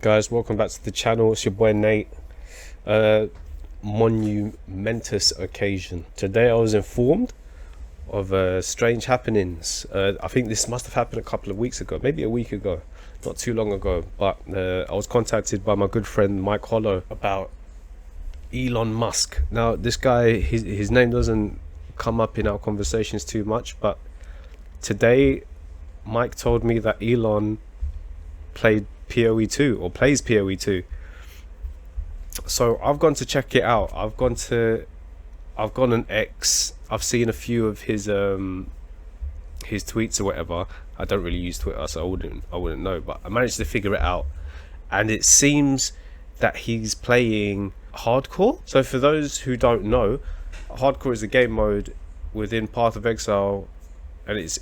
Guys, welcome back to the channel. It's your boy Nate. Monumentous occasion. Today I was informed of strange happenings. I think this must have happened a couple of weeks ago, maybe a week ago, not too long ago. But I was contacted by my good friend Mike Hollow about Elon Musk. Now this guy, his name doesn't come up in our conversations too much, but today Mike told me that Elon played PoE 2 or plays PoE 2. So I've gone to check it out. I've gone on X. I've seen a few of his tweets or whatever. I don't really use Twitter, so I wouldn't know, but I managed to figure it out, and it seems that he's playing hardcore. So for those who don't know, hardcore is a game mode within Path of Exile, and it's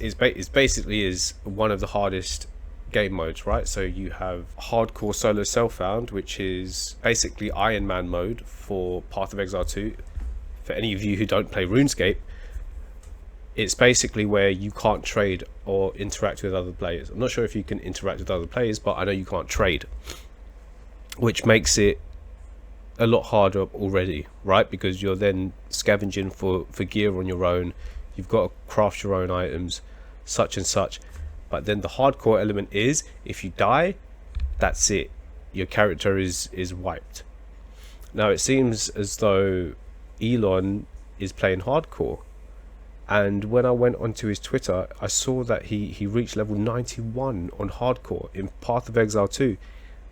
basically is one of the hardest game modes, right? So you have hardcore solo self-found, which is basically Iron Man mode for Path of Exile 2. For any of you who don't play RuneScape, it's basically where you can't trade or interact with other players. I'm not sure if you can interact with other players, but I know you can't trade, which makes it a lot harder already, right? Because you're then scavenging for gear on your own. You've got to craft your own items, such and such. But then the hardcore element is, if you die, that's it. Your character is wiped. Now it seems as though Elon is playing hardcore. And when I went onto his Twitter, I saw that he reached level 91 on hardcore in Path of Exile 2.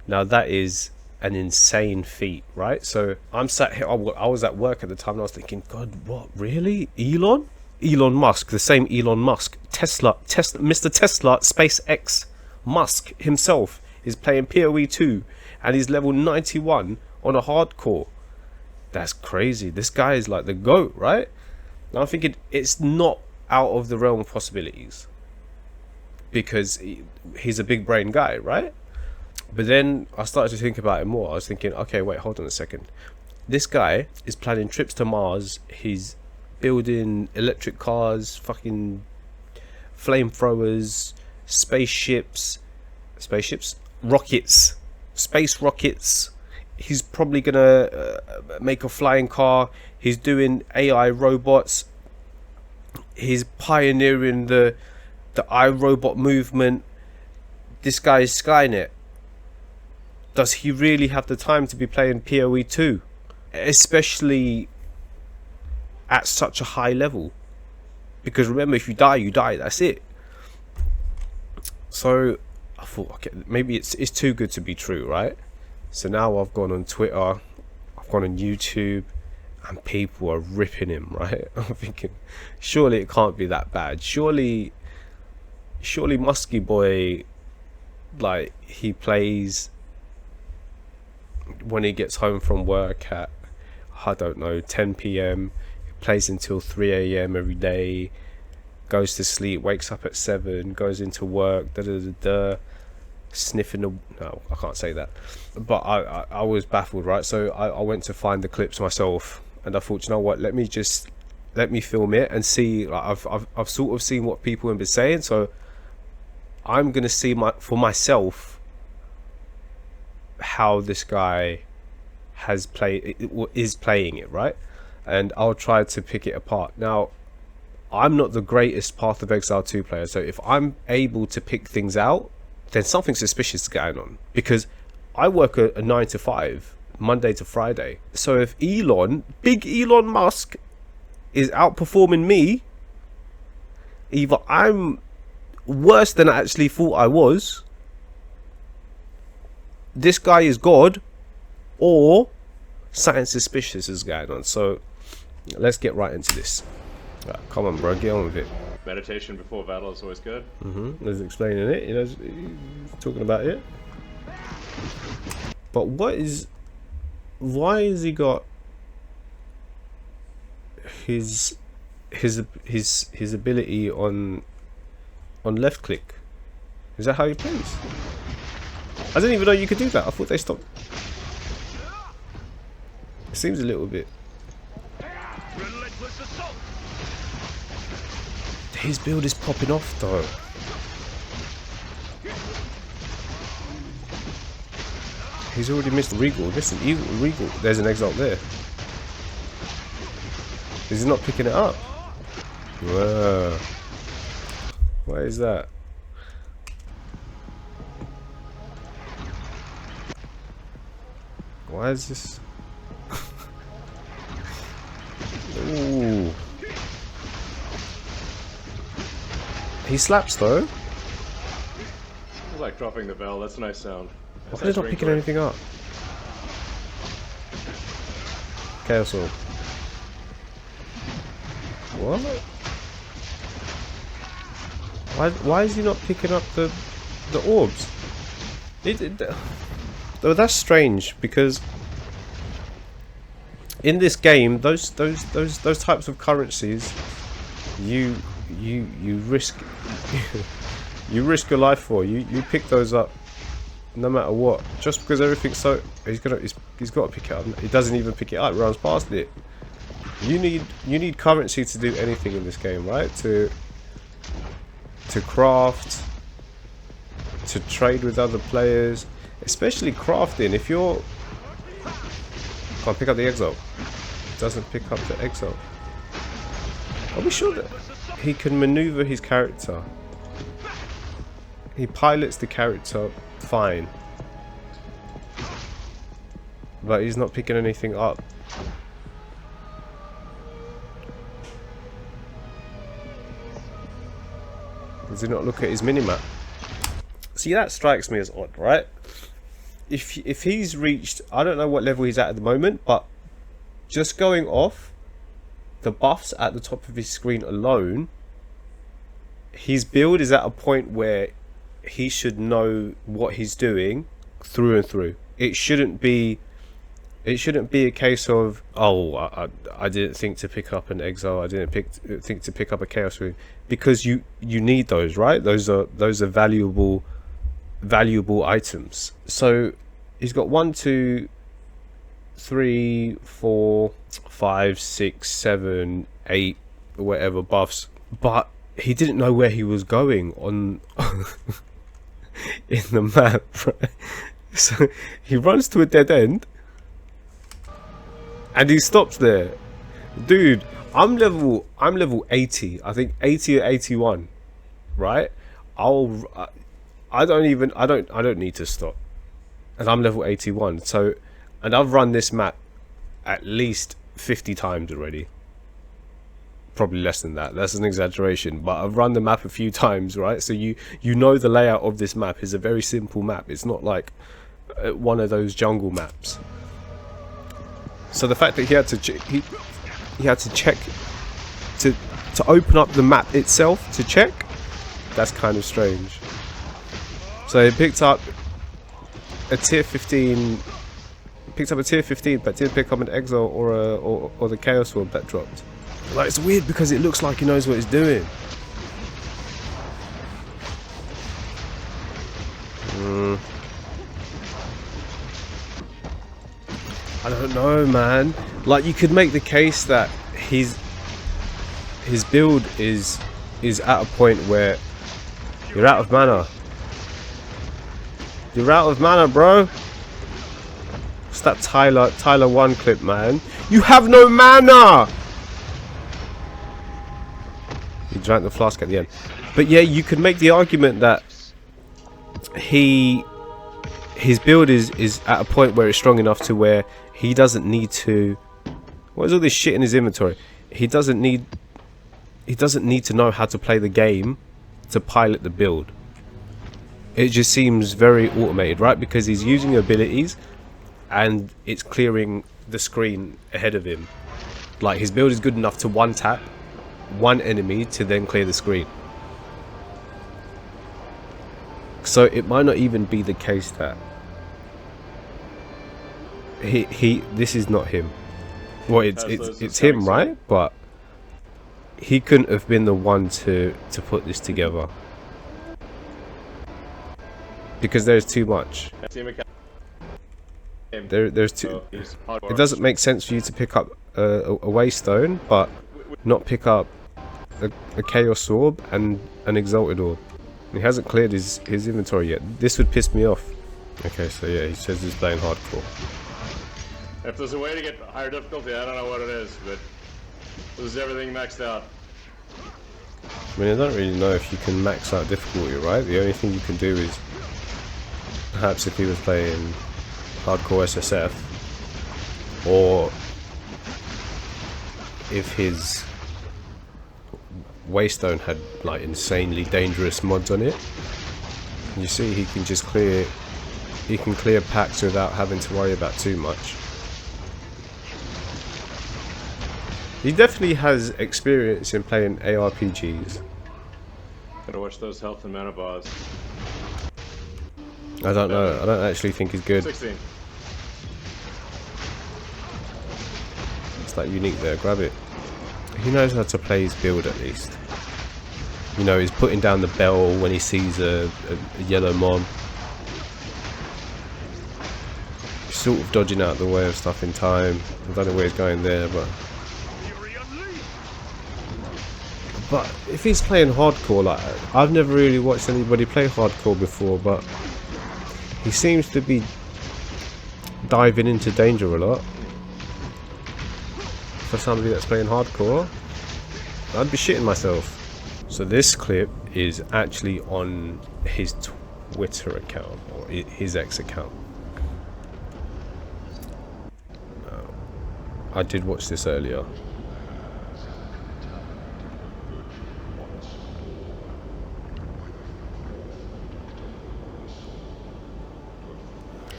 Now that is an insane feat, right? So I'm sat here, I was at work at the time, and I was thinking, God, what, really? Elon Musk, the same Elon Musk, Mr. Tesla, SpaceX, Musk himself is playing PoE 2 and he's level 91 on a hardcore. That's crazy. This guy is like the GOAT, right? Now I'm thinking it's not out of the realm of possibilities because he's a big brain guy, right? But then I started to think about it more. I was thinking, okay, wait, hold on a second. This guy is planning trips to Mars. He's building electric cars, fucking flamethrowers, spaceships, rockets, space rockets. He's probably gonna make a flying car. He's doing AI robots. He's pioneering the iRobot movement. This guy is Skynet. Does he really have the time to be playing PoE 2, especially at such a high level? Because remember, if you die, you die. That's it. So I thought, okay, maybe it's too good to be true, right? So now I've gone on Twitter, I've gone on YouTube, and people are ripping him, right? I'm thinking, surely it can't be that bad. Surely Musky Boy, like, he plays when he gets home from work at, I don't know, 10 p.m, plays until 3 a.m. every day, goes to sleep, wakes up at 7, goes into work, sniffing the... No, I can't say that. But I was baffled, right? So I went to find the clips myself, and I thought, you know what, let me film it and see. Like, I've sort of seen what people have been saying, so I'm gonna see for myself how this guy is playing it, right? And I'll try to pick it apart. Now, I'm not the greatest Path of Exile 2 player, so if I'm able to pick things out, then something suspicious is going on, because I work a 9 to 5, Monday to Friday. So if big Elon Musk, is outperforming me, either I'm worse than I actually thought I was, this guy is God, or something suspicious is going on. So let's get right into this. Right, come on, bro, get on with it. Meditation before battle is always good. He's explaining it, he's talking about it. But why has he got his ability on left click? Is that how he plays? I didn't even know you could do that. I thought they stopped. It seems a little bit. His build is popping off though. He's already missed Regal. Listen, Regal. There's an Exalt there. Is he not picking it up? Whoa. What is that? Why is this? Ooh. He slaps though. I like dropping the bell. That's a nice sound. Why are they not picking anything up? Chaos Orb. What? Why is he not picking up the orbs? Though that's strange because in this game, those types of currencies, you risk you risk your life for. You pick those up no matter what. Just because everything's so he's got to pick it up. He doesn't even pick it up. Runs past it. You need currency to do anything in this game, right? To craft, to trade with other players, especially crafting. If you're can't pick up the Exalt, doesn't pick up the Exalt. Are we sure that he can maneuver his character? He pilots the character fine, but he's not picking anything up. Does he not look at his minimap? See, that strikes me as odd, right? If he's reached, I don't know what level he's at the moment, but just going off the buffs at the top of his screen alone, his build is at a point where he should know what he's doing through and through. It shouldn't be a case of, oh, I didn't think to pick up an Exile, I didn't think to pick up a Chaos Rune, because you need those, right? Those are valuable items. So he's got 1, 2, 3, 4, 5, 6, 7, 8, whatever buffs, but he didn't know where he was going on in the map, right? So he runs to a dead end and he stops there. Dude, I'm level 80. I think 80 or 81, right? I don't need to stop. And I'm level 81. So, and I've run this map at least 50 times already. Probably less than that. That's an exaggeration, but I've run the map a few times, right? So you know the layout of this map is a very simple map. It's not like one of those jungle maps. So the fact that he had to check to open up the map itself to check, that's kind of strange. So he picked up a tier 15, but didn't pick up an Exile or the Chaos Orb that dropped. Like, it's weird because it looks like he knows what he's doing. I don't know, man. Like, you could make the case that his build is at a point where you're out of mana. You're out of mana, bro. What's that Tyler 1 clip, man? You have no mana. He drank the flask at the end. But yeah, you could make the argument that his build is at a point where it's strong enough to where he doesn't need to. What is all this shit in his inventory? He doesn't need to know how to play the game to pilot the build. It just seems very automated, right? Because he's using abilities and it's clearing the screen ahead of him. Like, his build is good enough to one tap one enemy to then clear the screen. So it might not even be the case that this is not him. Well, it's him, right? But he couldn't have been the one to put this together, because there's too much. There's too. It doesn't make sense for you to pick up a Waystone, but not pick up a Chaos Orb and an Exalted Orb. He hasn't cleared his inventory yet. This would piss me off. Okay, so yeah, he says he's playing hardcore. If there's a way to get higher difficulty, I don't know what it is, but this is everything maxed out. I mean, I don't really know if you can max out difficulty, right? The only thing you can do is, perhaps if he was playing hardcore SSF, or if his Waystone had like insanely dangerous mods on it. You see, he can just clear, he can clear packs without having to worry about too much. He definitely has experience in playing ARPGs. Gotta watch those health and mana bars. I don't know. I don't actually think he's good. 16. It's that unique there. Grab it. He knows how to play his build at least. You know, he's putting down the bell when he sees a yellow mob. He's sort of dodging out the way of stuff in time. I don't know where he's going there, but if he's playing hardcore, like, I've never really watched anybody play hardcore before, but he seems to be diving into danger a lot. For somebody that's playing hardcore, I'd be shitting myself. So this clip is actually on his Twitter account, or his X account. I did watch this earlier.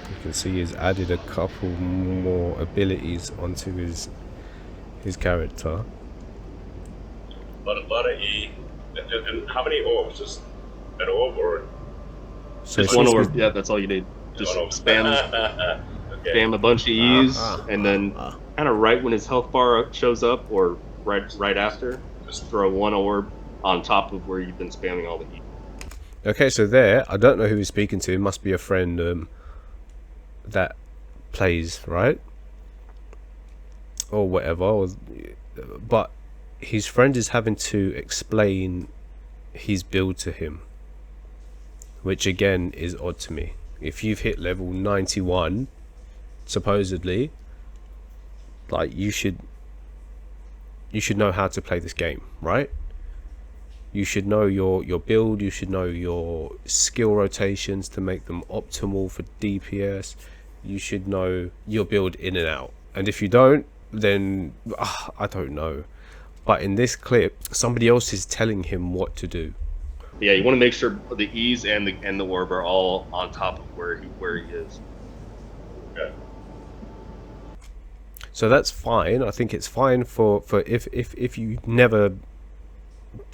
You can see he's added a couple more abilities onto his character. Lot of E. And how many orbs? Just an orb or? So Just one orb. Yeah, that's all you need. Just spam, Okay. spam a bunch of E's, and then kind of right when his health bar shows up, or right after, just throw one orb on top of where you've been spamming all the E. Okay, so there, I don't know who he's speaking to. It must be a friend that plays, right? Or whatever. But his friend is having to explain his build to him, which again is odd to me. If you've hit level 91, supposedly, like, you should know how to play this game, right? You should know your build, you should know your skill rotations to make them optimal for DPS. You should know your build in and out. And if you don't, then I don't know. But in this clip, somebody else is telling him what to do. Yeah, you want to make sure the E's and the orb are all on top of where he is. Okay. So that's fine. I think it's fine for if you've never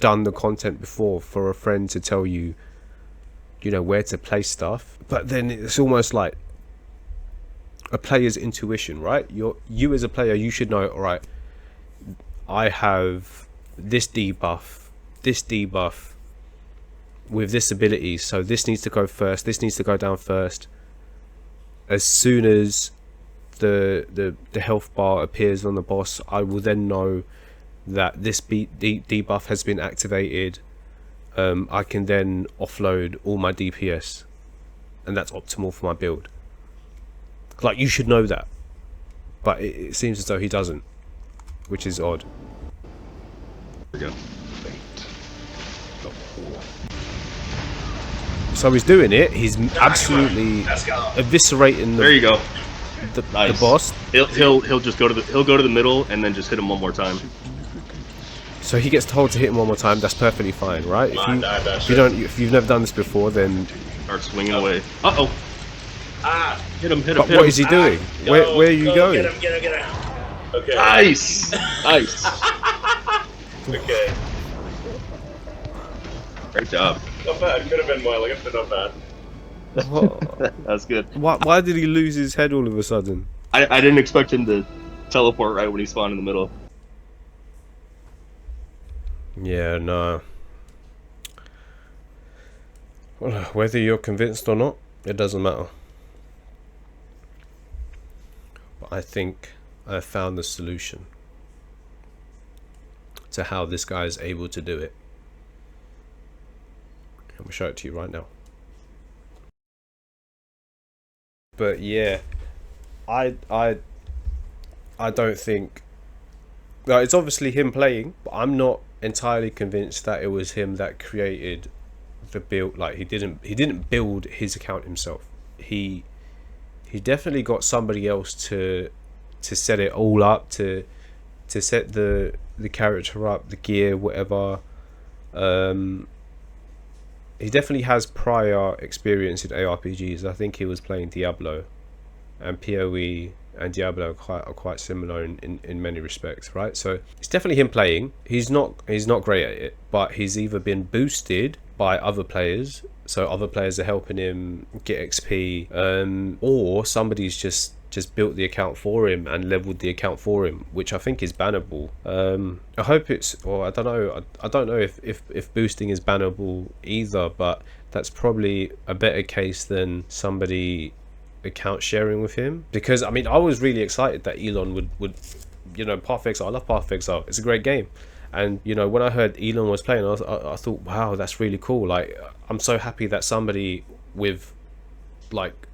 done the content before, for a friend to tell you, you know, where to place stuff. But then it's almost like a player's intuition, right? You as a player, you should know, all right, I have this debuff with this ability, so this needs to go first, this needs to go down first. As soon as the health bar appears on the boss, I will then know that this debuff has been activated. I can then offload all my DPS, and that's optimal for my build. Like, you should know that, but it seems as though he doesn't, which is odd. There we go. So he's doing it. He's absolutely eviscerating There you go. the Nice. boss. He'll just go to the middle and then just hit him one more time. So he gets told to hit him one more time. That's perfectly fine, right? If you've never done this before, then Start swinging away. Uh oh. Ah! Hit him. but what is he doing? Where are you Go, going? Get him. Okay. Nice. Nice. Okay. Great job. Not bad. Could have been more. Like, it's not bad. That's good. Why did he lose his head all of a sudden? I didn't expect him to teleport right when he spawned in the middle. Yeah, no. Well, whether you're convinced or not, it doesn't matter. But I think I found the solution to how this guy is able to do it. I'm going to show it to you right now. But yeah, I I I don't think. Well, it's obviously him playing, but I'm not entirely convinced that it was him that created the build. Like he didn't build his account himself. He definitely got somebody else to set it all up, to set the character up, the gear, whatever. Um, he definitely has prior experience in ARPGs. I think he was playing Diablo, and PoE and Diablo are quite similar in many respects, right? So it's definitely him playing. He's not great at it, but he's either been boosted by other players, so other players are helping him get XP, or somebody's just built the account for him and leveled the account for him, which I think is bannable. I hope it's, or I don't know. I don't know if boosting is bannable either, but that's probably a better case than somebody account sharing with him, because I mean I was really excited that Elon would Path of Exile. I love Path of Exile. It's a great game, and when I heard Elon was playing, I thought, wow, that's really cool. Like, I'm so happy that somebody with like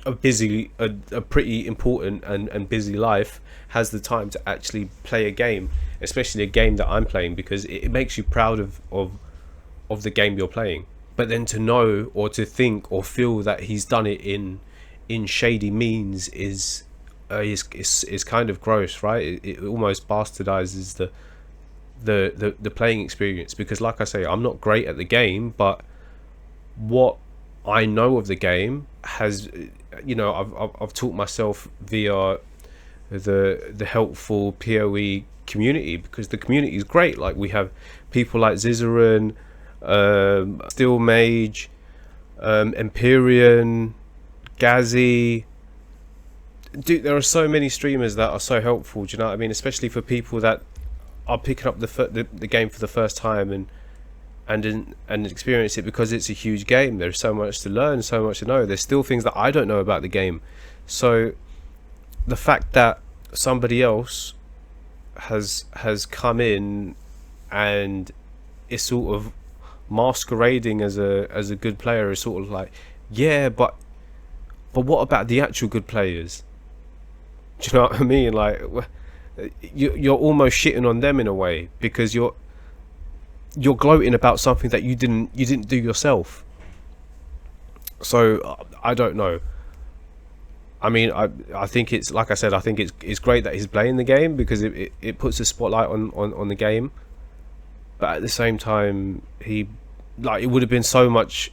a pretty important and busy life has the time to actually play a game, especially a game that I'm playing, because it makes you proud of the game you're playing. But then to know or to think or feel that he's done it in shady means is kind of gross, right? It almost bastardizes the playing experience, because like I say, I'm not great at the game, but what I know of the game has, I've taught myself via the helpful PoE community, because the community is great. Like, we have people like Zizaran, Steel Mage, Empyrean, Gazzy. Dude, there are so many streamers that are so helpful. Do you know what I mean? Especially for people that are picking up the game for the first time and experience it, because it's a huge game. There's so much to learn, so much to know. There's still things that I don't know about the game. So the fact that somebody else has come in and is sort of masquerading as a good player is sort of like, yeah, but what about the actual good players? Do you know what I mean? Like, you're almost shitting on them in a way, because you're gloating about something that you didn't do yourself. So I don't know. I mean, I think it's, like I said, I think it's great that he's playing the game, because it puts a spotlight on the game. But at the same time, it would have been so much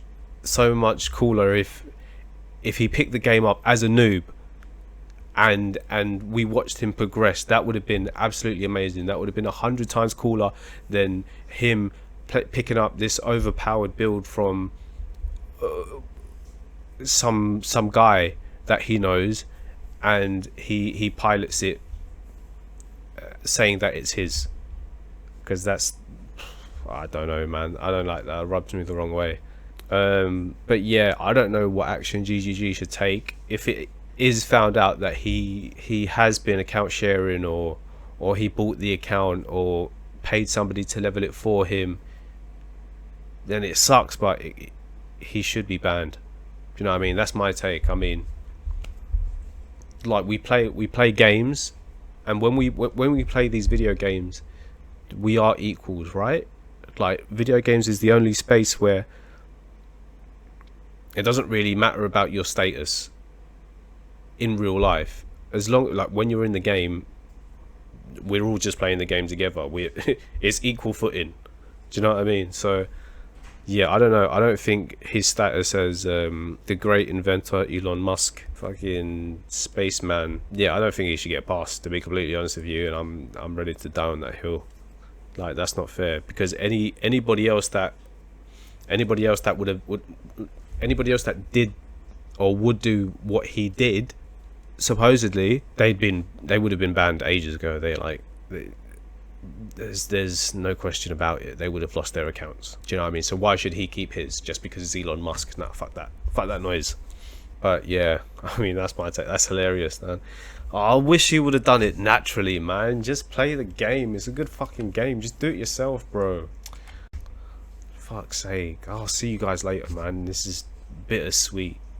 cooler if he picked the game up as a noob and we watched him progress. That would have been absolutely amazing. That would have been 100 times cooler than him picking up this overpowered build from some guy that he knows, and he pilots it, saying that it's his. Because that's, I don't know, man. I don't like that. It rubs me the wrong way. But yeah, I don't know what action GGG should take if it is found out that he has been account sharing, or he bought the account or paid somebody to level it for him. Then it sucks, but he should be banned. Do you know what I mean? That's my take. I mean, like, we play games, and when we play these video games, we are equals, right? Like, video games is the only space where it doesn't really matter about your status in real life. As long, like, when you're in the game, we're all just playing the game together. It's equal footing. Do you know what I mean? So yeah, I don't know. I don't think his status as the great inventor Elon Musk, fucking spaceman, yeah, I don't think he should get passed, to be completely honest with you. And I'm ready to die on that hill. Like, that's not fair, because anybody else that did or would do what he did, supposedly they would have been banned ages ago. There's no question about it. They would have lost their accounts. Do you know what I mean? So why should he keep his just because it's Elon Musk? Nah, fuck that noise. But yeah, I mean, that's my take. That's hilarious, man. I wish you would have done it naturally, man. Just play the game. It's a good fucking game. Just do it yourself, bro. Fuck's sake. I'll see you guys later, man. This is bittersweet.